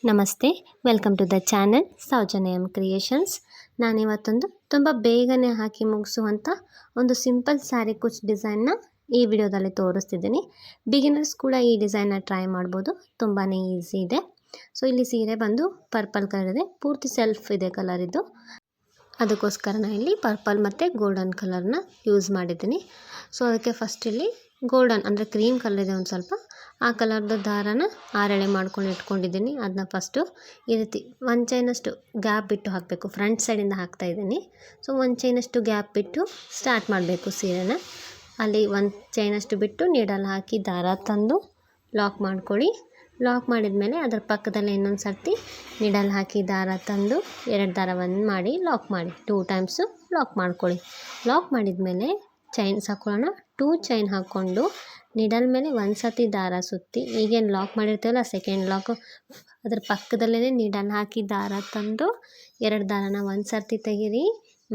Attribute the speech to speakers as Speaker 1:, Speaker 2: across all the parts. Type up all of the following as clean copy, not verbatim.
Speaker 1: ನಮಸ್ತೆ, welcome to the channel Soujanya M creations. ನಾನಿವತ್ತೊಂದು ತುಂಬ ಬೇಗನೆ ಹಾಕಿ ಮುಗಿಸುವಂಥ ಒಂದು ಸಿಂಪಲ್ ಸ್ಯಾರಿ ಕುಚ್ ಡಿಸೈನ್ನ ಈ ವಿಡಿಯೋದಲ್ಲಿ ತೋರಿಸ್ತಿದ್ದೀನಿ. ಬಿಗಿನರ್ಸ್ ಕೂಡ ಈ ಡಿಸೈನ್ನ ಟ್ರೈ ಮಾಡ್ಬೋದು, ತುಂಬಾ ಈಸಿ ಇದೆ. ಸೊ ಇಲ್ಲಿ ಸೀರೆ ಬಂದು ಪರ್ಪಲ್ ಕಲರ್ ಇದೆ, ಪೂರ್ತಿ ಸೆಲ್ಫ್ ಇದೆ ಕಲರ್ ಇದು. ಅದಕ್ಕೋಸ್ಕರ ನಾನು ಇಲ್ಲಿ ಪರ್ಪಲ್ ಮತ್ತು ಗೋಲ್ಡನ್ ಕಲರ್ನ ಯೂಸ್ ಮಾಡಿದ್ದೀನಿ. ಸೊ ಅದಕ್ಕೆ ಫಸ್ಟ್ ಇಲ್ಲಿ ಗೋಲ್ಡನ್ ಅಂದರೆ ಕ್ರೀಮ್ ಕಲರ್ ಇದೆ ಒಂದು ಸ್ವಲ್ಪ, ಆ ಕಲರ್ದು ದಾರನ ಆರೆಳೆ ಮಾಡ್ಕೊಂಡು ಇಟ್ಕೊಂಡಿದ್ದೀನಿ. ಅದನ್ನ ಫಸ್ಟು ಈ ರೀತಿ ಒಂದು ಚೈನಷ್ಟು ಗ್ಯಾಪ್ ಬಿಟ್ಟು ಹಾಕಬೇಕು. ಫ್ರಂಟ್ ಸೈಡಿಂದ ಹಾಕ್ತಾಯಿದ್ದೀನಿ. ಸೊ ಒಂದು ಚೈನಷ್ಟು ಗ್ಯಾಪ್ ಬಿಟ್ಟು ಸ್ಟಾರ್ಟ್ ಮಾಡಬೇಕು ಸೀರೆನ. ಅಲ್ಲಿ ಒಂದು ಚೈನಷ್ಟು ಬಿಟ್ಟು ನೀಡಲ್ ಹಾಕಿ ದಾರ ತಂದು ಲಾಕ್ ಮಾಡ್ಕೊಳ್ಳಿ. ಲಾಕ್ ಮಾಡಿದ ಮೇಲೆ ಅದರ ಪಕ್ಕದಲ್ಲಿ ಇನ್ನೊಂದು ಸರ್ತಿ ನೀಡಲ್ ಹಾಕಿ ದಾರ ತಂದು ಎರಡು ದಾರ ಒಂದು ಮಾಡಿ ಲಾಕ್ ಮಾಡಿ 2 ಟೈಮ್ಸು ಲಾಕ್ ಮಾಡ್ಕೊಳ್ಳಿ. ಲಾಕ್ ಮಾಡಿದ ಮೇಲೆ ಚೈನ್ಸ್ ಹಾಕೊಳ್ಳೋಣ. 2 ಚೈನ್ ಹಾಕ್ಕೊಂಡು ನಿಡಲ್ ಮೇಲೆ ಒಂದು ಸರ್ತಿ ದಾರ ಸುತ್ತಿ, ಈಗೇನು ಲಾಕ್ ಮಾಡಿರ್ತೀವಲ್ಲ ಸೆಕೆಂಡ್ ಲಾಕು, ಅದ್ರ ಪಕ್ಕದಲ್ಲೇ ನೀಡಲ್ ಹಾಕಿ ದಾರ ತಂದು 2 ದಾರನ ಒಂದು ಸರ್ತಿ ತೆಗೀರಿ,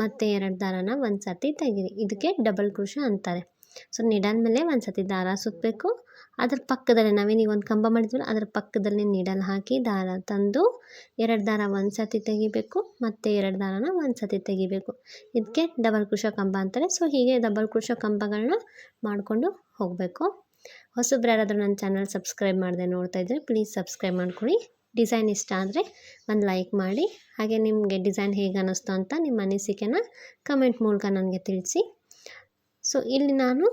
Speaker 1: ಮತ್ತು 2 ದಾರನ ಒಂದು ಸರ್ತಿ ತೆಗೀರಿ. ಇದಕ್ಕೆ ಡಬಲ್ ಕ್ರೋಶೆ ಅಂತಾರೆ. ಸೊ ನಿಡಲ್ ಮೇಲೆ ಒಂದು ಸರ್ತಿ ದಾರ ಸುತ್ತಬೇಕು, ಅದ್ರ ಪಕ್ಕದಲ್ಲೇ ನಾವೇನೀಗ ಒಂದು ಕಂಬ ಮಾಡಿದ್ವಲ್ಲ ಅದ್ರ ಪಕ್ಕದಲ್ಲೇ ನೀಡಲ್ ಹಾಕಿ ದಾರ ತಂದು 2 ದಾರ ಒಂದು ಸರ್ತಿ ತೆಗಿಬೇಕು, ಮತ್ತು 2 ದಾರನ ಒಂದು ಸರ್ತಿ ತೆಗಿಬೇಕು. ಇದಕ್ಕೆ ಡಬಲ್ ಕ್ರೋಶೆ ಕಂಬ ಅಂತಾರೆ. ಸೊ ಹೀಗೆ ಡಬಲ್ ಕ್ರೋಶೆ ಕಂಬಗಳನ್ನ ಮಾಡಿಕೊಂಡು ಹೋಗಬೇಕು. ಹೊಸಬ್ರು ಯಾರಾದರೂ ನನ್ನ ಚಾನಲ್ ಸಬ್ಸ್ಕ್ರೈಬ್ ಮಾಡದೆ ನೋಡ್ತಾ ಇದ್ದರೆ ಪ್ಲೀಸ್ ಸಬ್ಸ್ಕ್ರೈಬ್ ಮಾಡ್ಕೊಳ್ಳಿ. ಡಿಸೈನ್ ಇಷ್ಟ ಆದರೆ ಒಂದು ಲೈಕ್ ಮಾಡಿ. ಹಾಗೆ ನಿಮಗೆ ಡಿಸೈನ್ ಹೇಗೆ ಅನ್ನಿಸ್ತು ಅಂತ ನಿಮ್ಮ ಅನಿಸಿಕೆನ ಕಮೆಂಟ್ ಮೂಲಕ ನನಗೆ ತಿಳಿಸಿ. ಸೊ ಇಲ್ಲಿ ನಾನು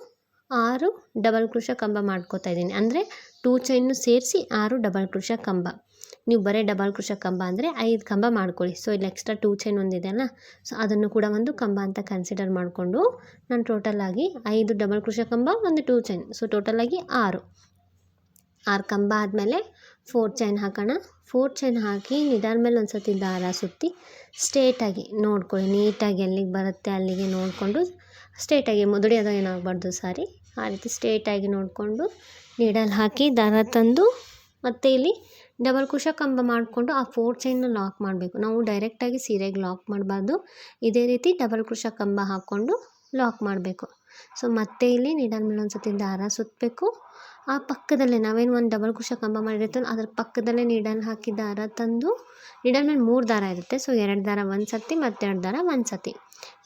Speaker 1: 6 ಡಬಲ್ ಕ್ರೋಶೆ ಕಂಬ ಮಾಡ್ಕೋತಾ ಇದ್ದೀನಿ. ಅಂದರೆ 2 ಚೈನು ಸೇರಿಸಿ 6 ಡಬಲ್ ಕ್ರೋಶೆ ಕಂಬ. ನೀವು ಬರೀ ಡಬಲ್ ಕ್ರೋಶೆ ಕಂಬ ಅಂದರೆ 5 ಕಂಬ ಮಾಡ್ಕೊಳ್ಳಿ. ಸೊ ಇಲ್ಲಿ ಎಕ್ಸ್ಟ್ರಾ 2 ಚೈನ್ ಒಂದಿದೆಯಲ್ಲ, ಸೊ ಅದನ್ನು ಕೂಡ ಒಂದು ಕಂಬ ಅಂತ ಕನ್ಸಿಡರ್ ಮಾಡಿಕೊಂಡು ನಾನು ಟೋಟಲಾಗಿ 5 ಡಬಲ್ ಕ್ರೋಶೆ ಕಂಬ, ಒಂದು 2 ಚೈನ್, ಸೊ ಟೋಟಲಾಗಿ 6 ಕಂಬ ಆದಮೇಲೆ 4 ಚೈನ್ ಹಾಕೋಣ. 4 ಚೈನ್ ಹಾಕಿ ನಿಡಲ್ ಮೇಲೆ ಒಂದು ಸರ್ತಿ ದಾರ ಸುತ್ತಿ ಸ್ಟ್ರೇಟಾಗಿ ನೋಡ್ಕೊಳ್ಳಿ. ನೀಟಾಗಿ ಎಲ್ಲಿಗೆ ಬರುತ್ತೆ ಅಲ್ಲಿಗೆ ನೋಡಿಕೊಂಡು ಸ್ಟ್ರೇಟಾಗಿ ಮುದುಡಿ ಅದು ಏನಾಗಬಾರ್ದು ಸಾರಿ, ಆ ರೀತಿ ಸ್ಟ್ರೇಟಾಗಿ ನೋಡಿಕೊಂಡು ನೀಡಲ್ ಹಾಕಿ ದಾರ ತಂದು ಮತ್ತು ಇಲ್ಲಿ ಡಬಲ್ ಕ್ರೋಶೆ ಕಂಬ ಮಾಡಿಕೊಂಡು ಆ 4 ಚೈನ್ನ ಲಾಕ್ ಮಾಡಬೇಕು. ನಾವು ಡೈರೆಕ್ಟಾಗಿ ಸೀರೆಗೆ ಲಾಕ್ ಮಾಡಬಾರ್ದು, ಇದೇ ರೀತಿ ಡಬಲ್ ಕ್ರೋಶೆ ಕಂಬ ಹಾಕ್ಕೊಂಡು ಲಾಕ್ ಮಾಡಬೇಕು. ಸೊ ಮತ್ತೆ ಇಲ್ಲಿ ನೀಡಲ್ ಮೇಲೆ ಒಂದು ಸರ್ತಿ ದಾರ ಸುತ್ತಬೇಕು. ಆ ಪಕ್ಕದಲ್ಲೇ ನಾವೇನು ಒಂದು ಡಬಲ್ ಕ್ರೋಶೆ ಕಂಬ ಮಾಡಿರ್ತೀವಲ್ಲ ಅದ್ರ ಪಕ್ಕದಲ್ಲೇ ನೀಡಲ್ ಹಾಕಿ ದಾರ ತಂದು, ನೀಡಲ್ ಮೇಲೆ 3 ದಾರ ಇರುತ್ತೆ, ಸೊ 2 ದಾರ ಒಂದು ಸರ್ತಿ ಮತ್ತು 2 ದಾರ ಒಂದು ಸರ್ತಿ.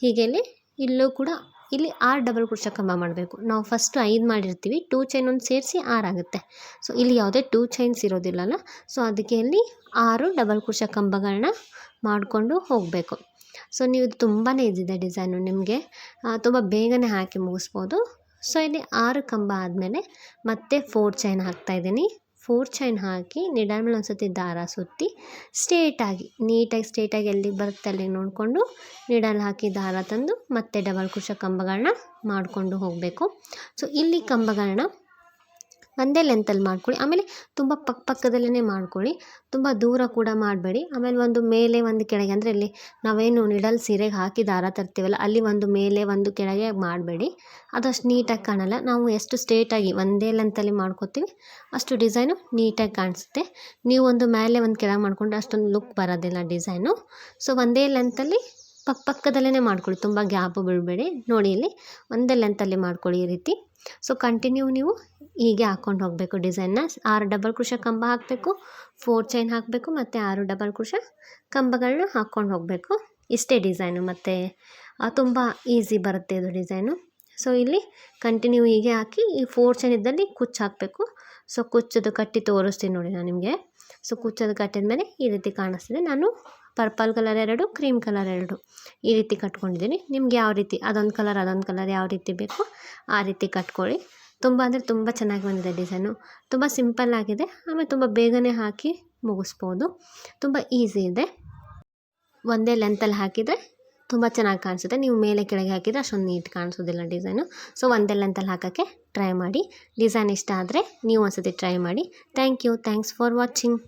Speaker 1: ಹೀಗೆ ಇಲ್ಲೂ ಕೂಡ ಇಲ್ಲಿ 6 ಡಬಲ್ ಕ್ರೋಶೆ ಕಂಬ ಮಾಡಬೇಕು. ನಾವು ಫಸ್ಟು 5 ಮಾಡಿರ್ತೀವಿ, 2 ಚೈನ್ ಒಂದು ಸೇರಿಸಿ 6 ಆಗುತ್ತೆ. ಸೊ ಇಲ್ಲಿ ಯಾವುದೇ 2 ಚೈನ್ಸ್ ಇರೋದಿಲ್ಲಲ್ಲ, ಸೊ ಅದಕ್ಕೆ ಇಲ್ಲಿ 6 ಡಬಲ್ ಕ್ರೋಶೆ ಕಂಬಗಳನ್ನ ಮಾಡಿಕೊಂಡು ಹೋಗಬೇಕು. ಸೊ ನೀವು ಇದು ತುಂಬಾ ಈಸಿ ಇದೆ ಡಿಸೈನು, ನಿಮಗೆ ತುಂಬ ಬೇಗನೆ ಹಾಕಿ ಮುಗಿಸ್ಬೋದು. ಸೊ ಇಲ್ಲಿ 6 ಕಂಬ ಆದಮೇಲೆ ಮತ್ತೆ 4 ಚೈನ್ ಹಾಕ್ತಾಯಿದ್ದೀನಿ. 4 ಚೈನ್ ಹಾಕಿ ನಿಡಲ್ ಮೇಲೆ ಒಂದು ಸರ್ತಿ ದಾರ ಸುತ್ತಿ ಸ್ಟ್ರೇಟಾಗಿ ನೀಟಾಗಿ ಸ್ಟ್ರೇಟಾಗಿ ಎಲ್ಲಿಗೆ ಬರುತ್ತೆ ಅಲ್ಲಿಗೆ ನೋಡಿಕೊಂಡು ನಿಡಲ್ ಹಾಕಿ ದಾರ ತಂದು ಮತ್ತೆ ಡಬಲ್ ಕ್ರೋಶೆ ಕಂಬಗಳನ್ನ ಮಾಡಿಕೊಂಡು ಹೋಗಬೇಕು. ಸೊ ಇಲ್ಲಿ ಕಂಬಗಳನ್ನ ಒಂದೇ ಲೆಂತಲ್ಲಿ ಮಾಡ್ಕೊಳ್ಳಿ. ಆಮೇಲೆ ತುಂಬ ಪಕ್ಕದಲ್ಲೇ ಮಾಡ್ಕೊಳ್ಳಿ, ತುಂಬ ದೂರ ಕೂಡ ಮಾಡಬೇಡಿ. ಆಮೇಲೆ ಒಂದು ಮೇಲೆ ಒಂದು ಕೆಳಗೆ, ಅಂದರೆ ಇಲ್ಲಿ ನಾವೇನು ನಿಡಲ್ ಸೀರೆಗೆ ಹಾಕಿ ದಾರ ತರ್ತೀವಲ್ಲ ಅಲ್ಲಿ ಒಂದು ಮೇಲೆ ಒಂದು ಕೆಳಗೆ ಮಾಡಬೇಡಿ, ಅದಷ್ಟು ನೀಟಾಗಿ ಕಾಣಲ್ಲ. ನಾವು ಎಷ್ಟು ಸ್ಟ್ರೇಟಾಗಿ ಒಂದೇ ಲೆಂತಲ್ಲಿ ಮಾಡ್ಕೋತೀವಿ ಅಷ್ಟು ಡಿಸೈನು ನೀಟಾಗಿ ಕಾಣಿಸುತ್ತೆ. ನೀವು ಒಂದು ಮೇಲೆ ಒಂದು ಕೆಳಗೆ ಮಾಡಿಕೊಂಡ್ರೆ ಅಷ್ಟೊಂದು ಲುಕ್ ಬರೋದಿಲ್ಲ ಡಿಸೈನು. ಸೊ ಒಂದೇ ಲೆಂತಲ್ಲಿ ಪಕ್ಕದಲ್ಲೇ ಮಾಡ್ಕೊಳ್ಳಿ, ತುಂಬ ಗ್ಯಾಪು ಬಿಡಬೇಡಿ. ನೋಡಿ ಇಲ್ಲಿ ಒಂದೇ ಲೆಂತಲ್ಲಿ ಮಾಡ್ಕೊಳ್ಳಿ ಈ ರೀತಿ. ಸೊ ಕಂಟಿನ್ಯೂ ನೀವು ಹೀಗೆ ಹಾಕ್ಕೊಂಡು ಹೋಗಬೇಕು ಡಿಸೈನ್ನ. 6 ಡಬಲ್ ಕ್ರೋಶೆ ಕಂಬ ಹಾಕಬೇಕು, 4 ಚೈನ್ ಹಾಕಬೇಕು, ಮತ್ತು 6 ಡಬಲ್ ಕ್ರೋಶೆ ಕಂಬಗಳನ್ನ ಹಾಕ್ಕೊಂಡು ಹೋಗಬೇಕು. ಇಷ್ಟೇ ಡಿಸೈನು, ಮತ್ತು ತುಂಬ ಈಸಿ ಬರುತ್ತೆ ಇದು ಡಿಸೈನು. ಸೊ ಇಲ್ಲಿ ಕಂಟಿನ್ಯೂ ಹೀಗೆ ಹಾಕಿ ಈ 4 ಚೈನ್ ಇದ್ದಲ್ಲಿ ಕುಚ್ಚು ಹಾಕಬೇಕು. ಸೊ ಕುಚ್ಚದು ಕಟ್ಟಿ ತೋರಿಸ್ತೀನಿ ನೋಡಿ ನಾನು ನಿಮಗೆ. ಸೊ ಕುಚ್ಚದು ಕಟ್ಟಿದ ಮೇಲೆ ಈ ರೀತಿ ಕಾಣಿಸ್ತಿದೆ. ನಾನು ಪರ್ಪಲ್ ಕಲರ್ 2, ಕ್ರೀಮ್ ಕಲರ್ 2 ಈ ರೀತಿ ಕಟ್ಕೊಂಡಿದ್ದೀನಿ. ನಿಮ್ಗೆ ಯಾವ ರೀತಿ ಅದೊಂದು ಕಲರ್ ಯಾವ ರೀತಿ ಬೇಕು ಆ ರೀತಿ ಕಟ್ಕೊಳ್ಳಿ. ತುಂಬ ಅಂದರೆ ತುಂಬ ಚೆನ್ನಾಗಿ ಬಂದಿದೆ ಡಿಸೈನು, ತುಂಬ ಸಿಂಪಲ್ ಆಗಿದೆ. ಆಮೇಲೆ ತುಂಬ ಬೇಗನೆ ಹಾಕಿ ಮುಗಿಸ್ಬೋದು, ತುಂಬ ಈಸಿ ಇದೆ. ಒಂದೇ ಲೆಂತಲ್ಲಿ ಹಾಕಿದರೆ ತುಂಬ ಚೆನ್ನಾಗಿ ಕಾಣಿಸುತ್ತೆ. ನೀವು ಮೇಲೆ ಕೆಳಗೆ ಹಾಕಿದರೆ ಅಷ್ಟೊಂದು ನೀಟ್ ಕಾಣಿಸೋದಿಲ್ಲ ಡಿಸೈನು. ಸೊ ಒಂದೇ ಲೆಂತಲ್ಲಿ ಹಾಕೋಕ್ಕೆ ಟ್ರೈ ಮಾಡಿ. ಡಿಸೈನ್ ಇಷ್ಟ ಆದರೆ ನೀವು ಒಂದ್ಸತಿ ಟ್ರೈ ಮಾಡಿ. Thanks for watching.